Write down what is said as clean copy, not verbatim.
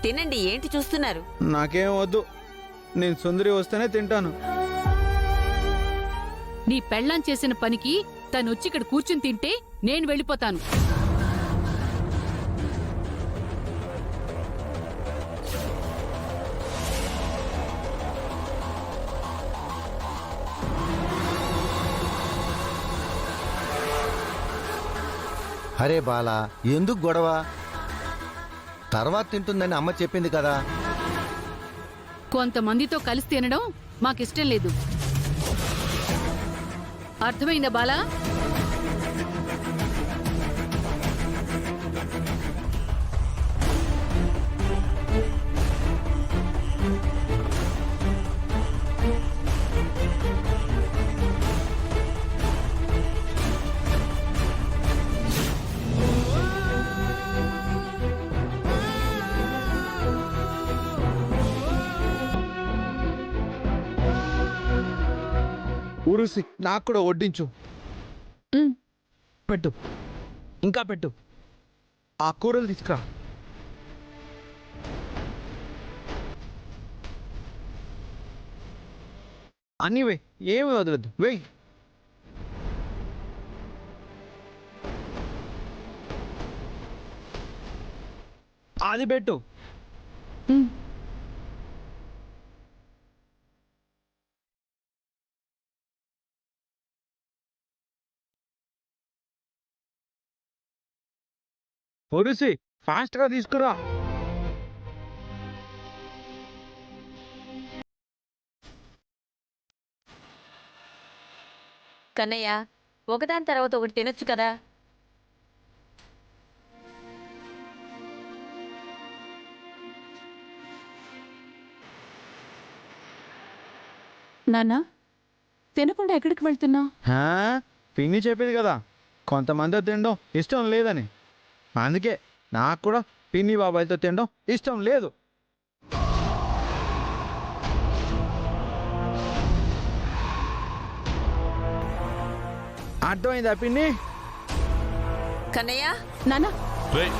తినండి, ఏంటి చూస్తున్నారు? నాకేం వద్దు, నేను సుందరి వస్తేనే తింటాను. నీ పెళ్ళాం చేసిన పనికి తనొచ్చి ఇక్కడ కూర్చుని తింటే నేను వెళ్ళిపోతాను. అరే బాలా, ఎందుకు గొడవ? తర్వాత తింటుందని అమ్మ చెప్పింది కదా. కొంతమందితో కలిసి తినడం మాకిష్టం లేదు. అర్థమైందా బాలా? ఊరుసి నాకు కూడా వడ్డించు. పెట్టు, ఇంకా పెట్టు. ఆ కూరలు తీసుకురా. అన్నీ వేయి, ఏమి వదలద్దు, వేయి. అది పెట్టు. ఒరిసి ఫాస్ట్ గా తీసుకురా. కన్నయ్య, ఒకదాని తర్వాత ఒకటి తినొచ్చు కదా. నాన్నా, తినకుండా ఎక్కడికి వెళ్తున్నావు? పిన్ని చెప్పింది కదా, కొంతమంది తినడం ఇష్టం లేదని. అందుకే నాకు కూడా పిన్ని బాబాయ్తో తినడం ఇష్టం లేదు. అర్థమైందా పిన్ని? కన్నయ్య, నాన్నా, రేయ్